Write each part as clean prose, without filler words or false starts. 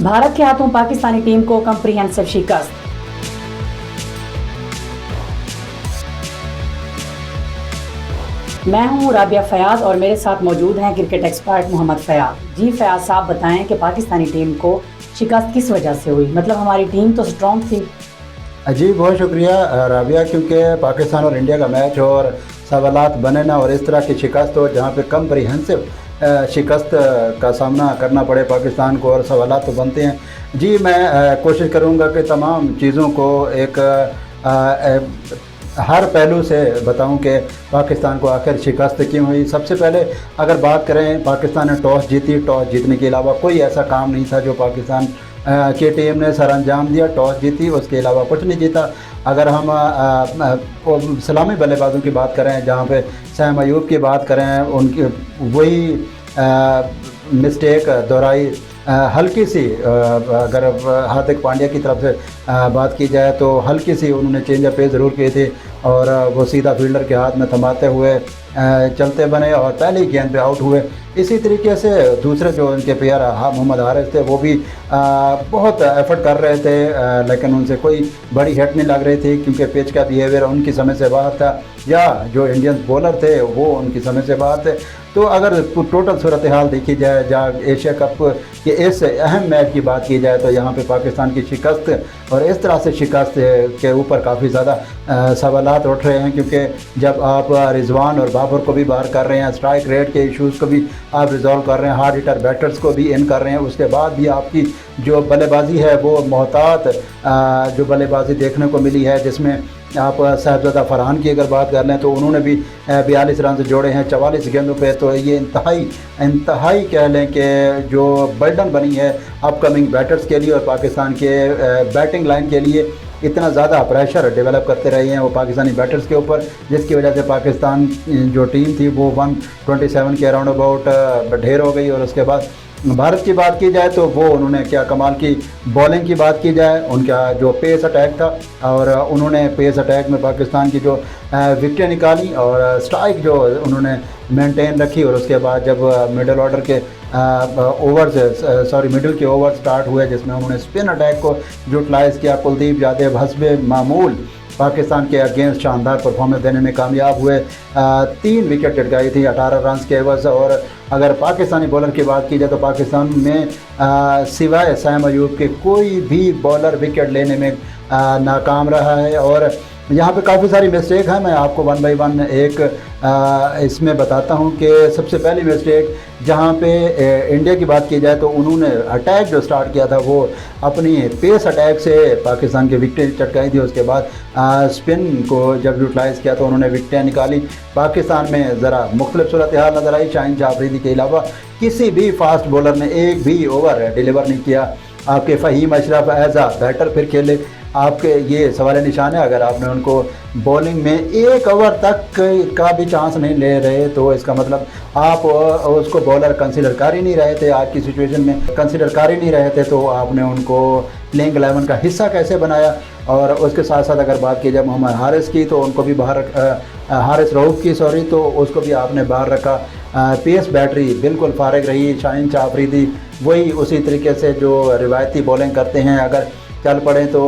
भारत के हाथों पाकिस्तानी टीम को कॉम्प्रिहेंसिव शिकस्त। मैं हूं राबिया फयाज और मेरे साथ मौजूद हैं क्रिकेट एक्सपर्ट मोहम्मद फयाज। जी फयाज साहब, बताएं कि पाकिस्तानी टीम को शिकस्त किस वजह से हुई? मतलब हमारी टीम तो स्ट्रॉन्ग थी। जी बहुत शुक्रिया राबिया, क्योंकि पाकिस्तान और इंडिया का मैच हो और सवालात बने ना और इस तरह की शिकस्त हो जहाँ पे कम्प्रिहेंसिव शिकस्त का सामना करना पड़े पाकिस्तान को और सवालात तो बनते हैं। जी मैं कोशिश करूँगा कि तमाम चीज़ों को एक हर पहलू से बताऊं कि पाकिस्तान को आखिर शिकस्त क्यों हुई। सबसे पहले अगर बात करें, पाकिस्तान ने टॉस जीती। टॉस जीतने के अलावा कोई ऐसा काम नहीं था जो पाकिस्तान की टीम ने सर अंजाम दिया। टॉस जीती, उसके अलावा कुछ नहीं जीता। अगर हम सलामी बल्लेबाजों की बात करें, जहाँ पे सैम अयूब की बात करें, उनकी वही मिस्टेक दोहराई हल्की सी। अगर हार्दिक पांड्या की तरफ से बात की जाए तो हल्की सी उन्होंने चेंज अप ज़रूर किए थे और वो सीधा फील्डर के हाथ में थमाते हुए चलते बने और पहले ही गेंद पे आउट हुए। इसी तरीके से दूसरे जो उनके प्लेयर मोहम्मद हारिस थे, वो भी बहुत एफर्ट कर रहे थे, लेकिन उनसे कोई बड़ी हिट नहीं लग रही थी क्योंकि पिच का बिहेवियर उनकी समझ से बाहर था या जो इंडियन बॉलर थे वो उनकी समझ से बाहर थे। तो अगर टोटल सूरत हाल देखी जाए, जहाँ एशिया कप के इस अहम मैच की बात की जाए, तो यहाँ पे पाकिस्तान की शिकस्त और इस तरह से शिकस्त के ऊपर काफ़ी ज़्यादा सवालात उठ रहे हैं, क्योंकि जब आप रिजवान और बाबर को भी बाहर कर रहे हैं, स्ट्राइक रेट के इश्यूज़ को भी आप रिजॉल्व कर रहे हैं, हार्ड हिटर बैटर्स को भी इन कर रहे हैं, उसके बाद भी आपकी जो बल्लेबाजी है वो मोहतात जो बल्लेबाजी देखने को मिली है, जिसमें आप साहिबजादा फरहान की अगर बात कर लें तो उन्होंने भी 42 रन जोड़े हैं 44 गेंदों पे। तो ये इंतहाई कह लें कि जो बर्डन बनी है अपकमिंग बैटर्स के लिए और पाकिस्तान के बैटिंग लाइन के लिए, इतना ज़्यादा प्रेशर डेवलप करते रहे हैं वो पाकिस्तानी बैटर्स के ऊपर, जिसकी वजह से पाकिस्तान जो टीम थी वो 127 के अराउंड अबाउट ढेर हो गई। और उसके बाद भारत की बात की जाए तो वो उन्होंने क्या कमाल की बॉलिंग की बात की जाए, उनका जो पेस अटैक था और उन्होंने पेस अटैक में पाकिस्तान की जो विकेटें निकाली और स्ट्राइक जो उन्होंने मेंटेन रखी। और उसके बाद जब मिडिल ऑर्डर के मिडिल के ओवर स्टार्ट हुए, जिसमें उन्होंने स्पिन अटैक को यूटिलाइज़ किया, कुलदीप यादव हस्बे मामूल पाकिस्तान के अगेंस्ट शानदार परफॉर्मेंस देने में कामयाब हुए। 3 विकेट टिटकाई थी 18 रन के एवज। और अगर पाकिस्तानी बॉलर की बात की जाए तो पाकिस्तान में सिवाय सैम अयूब के कोई भी बॉलर विकेट लेने में नाकाम रहा है। और यहाँ पे काफ़ी सारी मिस्टेक है, मैं आपको वन बाई वन एक इसमें बताता हूँ कि सबसे पहली मिस्टेक जहाँ पे इंडिया की बात की जाए तो उन्होंने अटैक जो स्टार्ट किया था वो अपनी पेस अटैक से पाकिस्तान की विकेटें चटकाई थी। उसके बाद स्पिन को जब यूटिलाइज़ किया तो उन्होंने विकेटें निकाली। पाकिस्तान में ज़रा मुख्तलिफ सूरत हाल नज़र आई। शाहीन आफरीदी के अलावा किसी भी फास्ट बॉलर ने एक भी ओवर डिलीवर नहीं किया। आपके फ़हीम अशरफ एज आ बैटर फिर खेले, आपके ये सवाल निशान है। अगर आपने उनको बॉलिंग में एक ओवर तक का भी चांस नहीं ले रहे तो इसका मतलब आप उसको बॉलर कंसीडर कर ही नहीं रहे थे। आज की सिचुएशन में कंसीडर कर ही नहीं रहे थे तो आपने उनको प्लेइंग 11 का हिस्सा कैसे बनाया? और उसके साथ साथ अगर बात की जाए मोहम्मद हारिस की तो उनको भी बाहर हारिस रऊफ की तो उसको भी आपने बाहर रखा। पेस बैटरी बिल्कुल फारिग रही। शाहीन आफरीदी वही उसी तरीके से जो रिवायती बॉलिंग करते हैं, अगर चल पड़े तो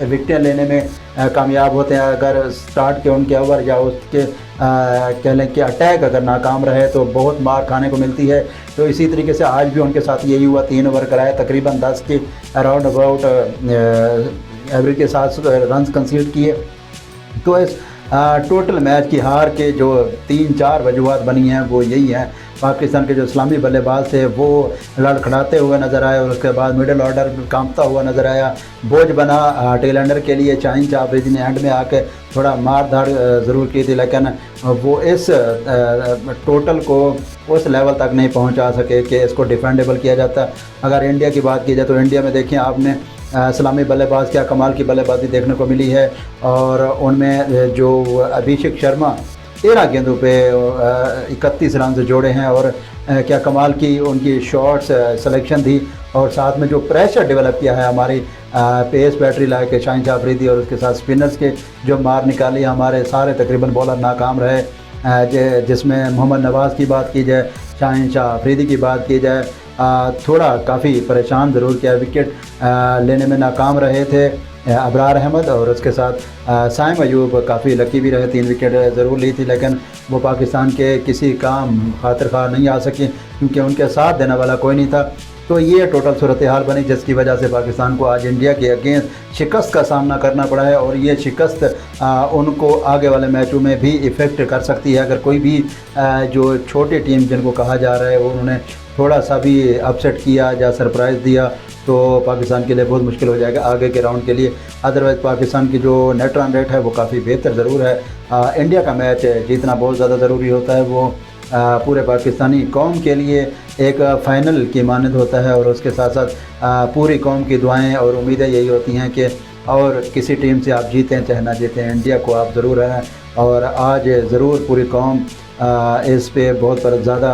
विकेटें लेने में कामयाब होते हैं। अगर स्टार्ट के उनके ओवर या उसके कह लें कि अटैक अगर नाकाम रहे तो बहुत मार खाने को मिलती है। तो इसी तरीके से आज भी उनके साथ यही हुआ। 3 ओवर कराए, तकरीबन 10 के अराउंड अबाउट एवरेज के साथ रन कंसीड किए। तो इस टोटल मैच की हार के जो 3-4 वजूहत बनी हैं वो यही हैं। पाकिस्तान के जो इस्लामी बल्लेबाज थे वो लड़खड़ाते हुए नज़र आए और उसके बाद मिडिल ऑर्डर कांपता हुआ नज़र आया। बोझ बना टेल एंडर के लिए। शाहीन आफरीदी ने एंड में आके थोड़ा मार धाड़ ज़रूर की थी, लेकिन वो इस टोटल को उस लेवल तक नहीं पहुंचा सके कि इसको डिफेंडेबल किया जाता। अगर इंडिया की बात की जाए तो इंडिया में देखिए आपने इस्लामी बल्लेबाज क्या कमाल की बल्लेबाजी देखने को मिली है। और उनमें जो अभिषेक शर्मा 13 गेंदों पे 31 रन जोड़े हैं और क्या कमाल की उनकी शॉट्स सिलेक्शन थी। और साथ में जो प्रेशर डेवलप किया है हमारी पेस बैटरी ला के शाहीन आफरीदी और उसके साथ स्पिनर्स के जो मार निकाली, हमारे सारे तकरीबन बॉलर नाकाम रहे। जिसमें मोहम्मद नवाज़ की बात की जाए, शाहीन आफरीदी की बात की जाए, थोड़ा काफ़ी परेशान ज़रूर किया। विकेट लेने में नाकाम रहे थे अबरार अहमद, और उसके साथ साइम अयूब काफ़ी लकी भी रहे, 3 विकेट ज़रूर ली थी, लेकिन वो पाकिस्तान के किसी काम खातिर खा नहीं आ सके क्योंकि उनके साथ देने वाला कोई नहीं था। तो ये टोटल सूरत हाल बनी जिसकी वजह से पाकिस्तान को आज इंडिया के अगेंस्ट शिकस्त का सामना करना पड़ा है, और ये शिकस्त उनको आगे वाले मैचों में भी इफ़ेक्ट कर सकती है। अगर कोई भी जो छोटी टीम जिनको कहा जा रहा है वो उन्होंने थोड़ा सा भी अपसेट किया या सरप्राइज़ दिया तो पाकिस्तान के लिए बहुत मुश्किल हो जाएगा आगे के राउंड के लिए। अदरवाइज़ पाकिस्तान की जो नेट रन रेट है वो काफ़ी बेहतर ज़रूर है। इंडिया का मैच जीतना बहुत ज़्यादा ज़रूरी होता है, वो पूरे पाकिस्तानी कौम के लिए एक फ़ाइनल की मानद होता है, और उसके साथ साथ पूरी कौम की दुआएं और उम्मीदें यही होती हैं कि और किसी टीम से आप जीतें चाहे ना जीतें, इंडिया को आप ज़रूर हैं। और आज ज़रूर पूरी कौम इस पे बहुत ज़्यादा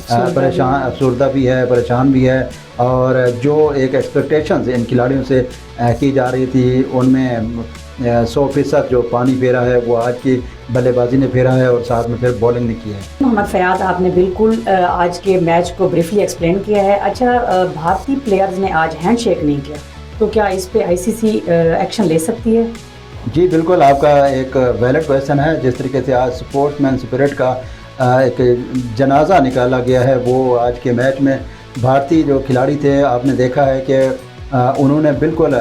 परेशान, अफसरदा भी है, परेशान भी है, और जो एक एक्सपेक्टेशंस इन खिलाड़ियों से की जा रही थी उनमें 100% जो पानी फेरा है वो आज की बल्लेबाजी ने फेरा है, और साथ में फिर बॉलिंग ने की है। मोहम्मद फयाद, आपने बिल्कुल आज के मैच को ब्रीफली एक्सप्लेन किया है। अच्छा, भारतीय प्लेयर्स ने आज हैंडशेक नहीं किया, तो क्या इस पे आईसीसी एक्शन ले सकती है? जी बिल्कुल, आपका एक वैलिड क्वेश्चन है। जिस तरीके से आज स्पोर्ट्समैन स्पिरिट का एक जनाजा निकाला गया है, वो आज के मैच में भारतीय जो खिलाड़ी थे आपने देखा है कि उन्होंने बिल्कुल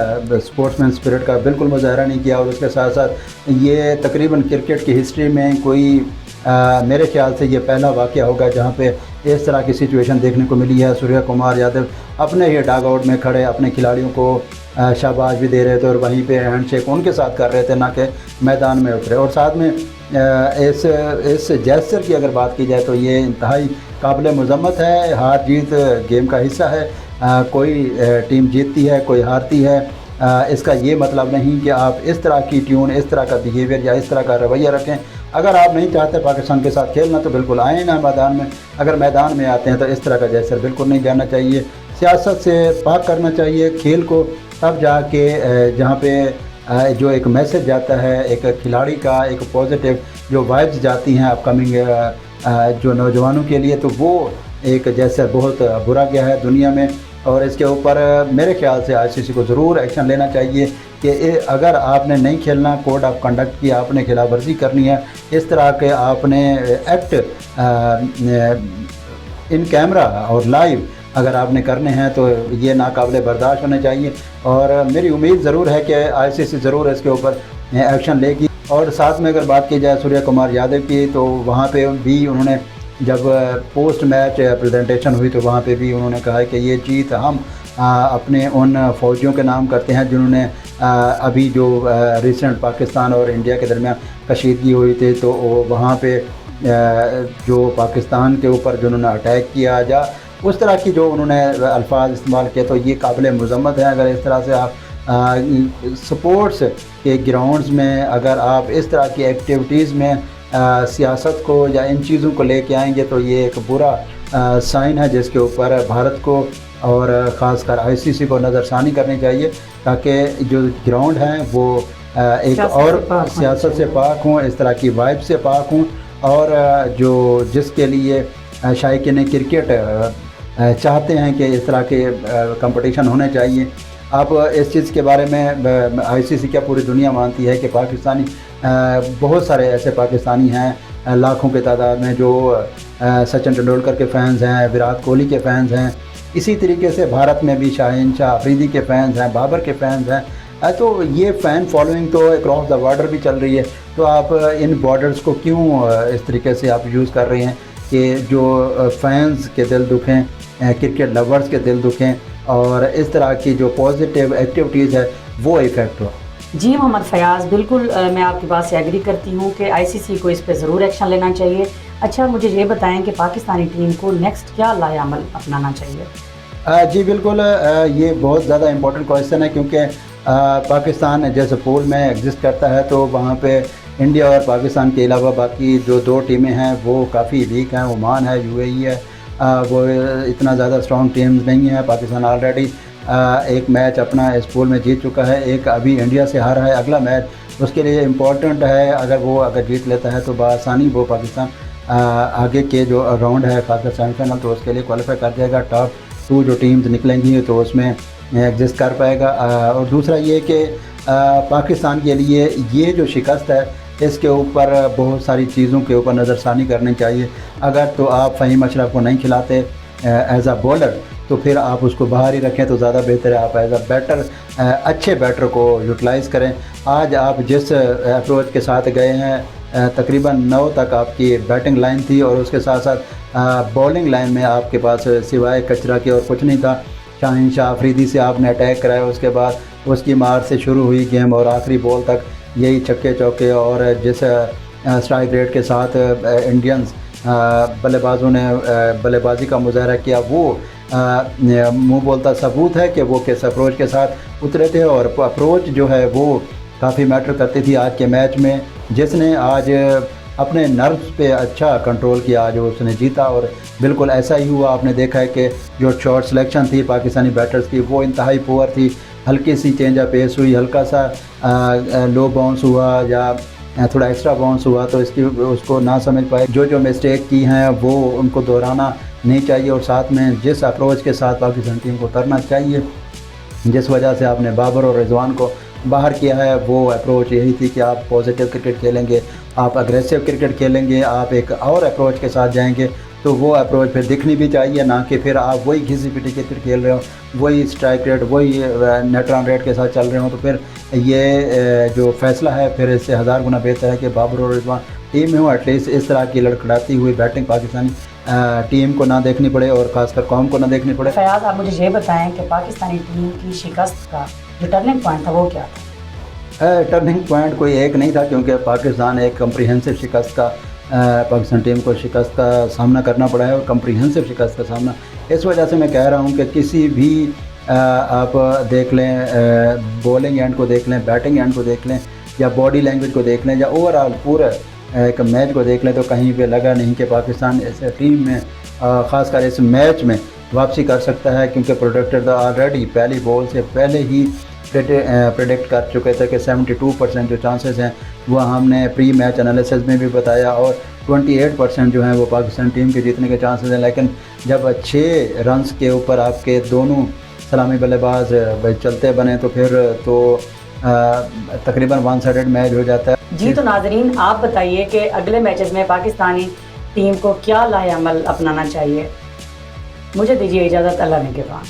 स्पोर्ट्समैन स्पिरिट का बिल्कुल मुजाहरा नहीं किया, और उसके साथ साथ ये तकरीबन क्रिकेट की हिस्ट्री में कोई मेरे ख्याल से ये पहला वाक़या होगा जहाँ पे इस तरह की सिचुएशन देखने को मिली है। सूर्य कुमार यादव अपने ही डाग आउट में खड़े अपने खिलाड़ियों को शाबाश भी दे रहे थे, और वहीं पे हैंडशेक उनके साथ कर रहे थे, ना कि मैदान में उतरे। और साथ में इस जेस्चर की अगर बात की जाए तो ये इंतहाई काबिल मज़म्मत है। हार जीत गेम का हिस्सा है, कोई टीम जीतती है, कोई हारती है। इसका ये मतलब नहीं कि आप इस तरह की ट्यून, इस तरह का बिहेवियर या इस तरह का रवैया रखें। अगर आप नहीं चाहते पाकिस्तान के साथ खेलना तो बिल्कुल आए ना मैदान में। अगर मैदान में आते हैं तो इस तरह का जेस्चर बिल्कुल नहीं करना चाहिए। सियासत से पाक करना चाहिए खेल को, तब जाके जहाँ पे जो एक मैसेज जाता है एक खिलाड़ी का, एक पॉजिटिव जो वाइब्स जाती हैं अपकमिंग जो नौजवानों के लिए, तो वो एक जैसे बहुत बुरा गया है दुनिया में। और इसके ऊपर मेरे ख्याल से आईसीसी को ज़रूर एक्शन लेना चाहिए कि अगर आपने नहीं खेलना, कोड ऑफ कंडक्ट की आपने खिलाफ वर्जी करनी है, इस तरह के आपने एक्ट इन कैमरा और लाइव अगर आपने करने हैं तो ये नाकाबिले बर्दाश्त होने चाहिए। और मेरी उम्मीद ज़रूर है कि आईसीसी ज़रूर इसके ऊपर एक्शन लेगी। और साथ में अगर बात की जाए सूर्य कुमार यादव की, तो वहाँ पे भी उन्होंने जब पोस्ट मैच प्रेजेंटेशन हुई तो वहाँ पे भी उन्होंने कहा है कि ये जीत हम अपने उन फ़ौजियों के नाम करते हैं जिन्होंने अभी जो रिसेंट पाकिस्तान और इंडिया के दरमियान कशीदगी हुई थी, तो वहाँ पे जो पाकिस्तान के ऊपर जिन्होंने अटैक किया या उस तरह की जो उन्होंने अल्फाज इस्तेमाल किए, तो ये काबिल मज़म्मत है। अगर इस तरह से आप स्पोर्ट्स के ग्राउंड्स में अगर आप इस तरह की एक्टिविटीज़ में सियासत को या इन चीज़ों को लेके आएंगे तो ये एक बुरा साइन है जिसके ऊपर भारत को और ख़ासकर आईसीसी को नज़रसानी करनी चाहिए, ताकि जो ग्राउंड हैं वो एक और सियासत से पाक हों, इस तरह की वाइब से पाक हों, और जो जिसके लिए शायकीन क्रिकेट चाहते हैं कि इस तरह के कंपटीशन होने चाहिए। अब इस चीज़ के बारे में आईसीसी क्या पूरी दुनिया मानती है कि पाकिस्तानी बहुत सारे ऐसे पाकिस्तानी हैं लाखों की तादाद में जो सचिन तेंदुलकर के फ़ैन्स हैं, विराट कोहली के फ़ैन्स हैं। इसी तरीके से भारत में भी शाहीन शाह अफरीदी के फ़ैन्स हैं, बाबर के फ़ैन्स हैं। तो ये फ़ैन फॉलोइंग तो अक्रॉस द बॉर्डर भी चल रही है। तो आप इन बॉर्डर्स को क्यों इस तरीके से आप यूज़ कर रहे हैं कि जो फ़ैन्स के दिल दुखें, क्रिकेट लवर्स के दिल दुखें, और इस तरह की जो पॉजिटिव एक्टिविटीज़ है वो इफ़ेक्ट हो। जी मोहम्मद फयाज़, बिल्कुल मैं आपकी बात से एग्री करती हूँ कि आईसीसी को इस पे ज़रूर एक्शन लेना चाहिए। अच्छा, मुझे ये बताएं कि पाकिस्तानी टीम को नेक्स्ट क्या लाएअमल अपनाना चाहिए? जी बिल्कुल, ये बहुत ज़्यादा इम्पोर्टेंट क्वेश्चन है, क्योंकि पाकिस्तान जैसे पूल में एग्जिस्ट करता है तो वहाँ पे इंडिया और पाकिस्तान के अलावा बाकी जो 2 टीमें हैं वो काफ़ी वीक हैं। ओमान है, यूएई है, वो इतना ज़्यादा स्ट्रॉन्ग टीम्स नहीं है। पाकिस्तान ऑलरेडी एक मैच अपना इस पूल में जीत चुका है, एक अभी इंडिया से हारा है। अगला मैच उसके लिए इम्पोर्टेंट है, अगर जीत लेता है तो बआसानी वो पाकिस्तान आगे के जो राउंड है खासकर सेमीफाइनल, तो उसके लिए क्वालिफाई कर जाएगा, टॉप 2 जो टीम्स निकलेंगी तो उसमें एग्जिस्ट कर पाएगा। और दूसरा ये कि पाकिस्तान के लिए ये जो शिकस्त है इसके ऊपर बहुत सारी चीज़ों के ऊपर नज़रसानी करनी चाहिए। अगर तो आप फ़हीम अशरफ को नहीं खिलाते एज़ अ बॉलर तो फिर आप उसको बाहर ही रखें तो ज़्यादा बेहतर है। आप एज़ अ बैटर अच्छे बैटर को यूटिलाइज़ करें। आज आप जिस अप्रोच के साथ गए हैं तकरीबन 9 तक आपकी बैटिंग लाइन थी और उसके साथ साथ बॉलिंग लाइन में आपके पास सिवाय कचरा के और कुछ नहीं था। शाहीन शाह अफरीदी से आपने अटैक कराया, उसके बाद उसकी मार से शुरू हुई गेम और आखिरी बॉल तक यही छक्के चौके और जिस स्ट्राइक रेट के साथ इंडियंस बल्लेबाजों ने बल्लेबाजी का मुजाहरा किया वो मुँह बोलता सबूत है कि वो किस अप्रोच के साथ उतरे थे। और अप्रोच जो है वो काफ़ी मैटर करती थी आज के मैच में। जिसने आज अपने नर्व्स पे अच्छा कंट्रोल किया आज उसने जीता और बिल्कुल ऐसा ही हुआ। आपने देखा है कि जो शॉट सिलेक्शन थी पाकिस्तानी बैटर्स की वो इंतहाई पुअर थी। हल्की सी चेंज ऑफ पेस हुई, हल्का सा लो बाउंस हुआ या थोड़ा एक्स्ट्रा बाउंस हुआ तो इसकी उसको ना समझ पाए। जो मिस्टेक की हैं वो उनको दोहराना नहीं चाहिए और साथ में जिस अप्रोच के साथ पाकिस्तान टीम को करना चाहिए, जिस वजह से आपने बाबर और रिजवान को बाहर किया है वो अप्रोच यही थी कि आप पॉजिटिव क्रिकेट खेलेंगे, आप अग्रेसिव क्रिकेट खेलेंगे, आप एक और अप्रोच के साथ जाएंगे तो वो अप्रोच फिर दिखनी भी चाहिए, ना कि फिर आप वही घिसी पिटी क्रिकेट खेल रहे हो, वही स्ट्राइक रेट वही नेट रन रेट के साथ चल रहे हो। तो फिर ये जो फैसला है फिर इससे 1000 गुना बेहतर है कि बाबर और रिजवान टीम में हो। एटलीस्ट इस तरह की लड़खड़ाती हुई बैटिंग पाकिस्तानी टीम को ना देखनी पड़े और ख़ासकर कौम को ना देखनी पड़े। फयाज, आप मुझे ये बताएं कि पाकिस्तानी टीम की शिकस्त का जो टर्निंग पॉइंट था वो क्या था? टर्निंग पॉइंट कोई एक नहीं था क्योंकि पाकिस्तान एक कम्प्रीहेंसिव शिकस्त का पाकिस्तान टीम को शिकस्त का सामना करना पड़ा है और कम्प्रीहेंसिव शिकस्त का सामना इस वजह से मैं कह रहा हूँ कि किसी भी आप देख लें बॉलिंग एंड को देख लें, बैटिंग एंड को देख लें या बॉडी लैंग्वेज को देख लें या ओवरऑल पूरा एक मैच को देख लें तो कहीं पे लगा नहीं कि पाकिस्तान इस टीम में ख़ासकर इस मैच में वापसी कर सकता है। क्योंकि प्रोडक्टर ऑलरेडी पहली बॉल से पहले ही प्रेडिक्ट कर चुके थे कि 72% जो चांसेस हैं वो हमने प्री मैच एनालिसिस में भी बताया और 28% जो हैं वो पाकिस्तान टीम के जीतने के चांसेस हैं। लेकिन जब 6 रन्स के ऊपर आपके दोनों सलामी बल्लेबाज चलते बने तो फिर तो तकरीबन 1 साइडेड मैच हो जाता है। जी तो नाजरीन, आप बताइए कि अगले मैचेस में पाकिस्तानी टीम को क्या लाएअमल अपनाना चाहिए। मुझे दीजिए इजाज़त, अल्लाह ने के बाद।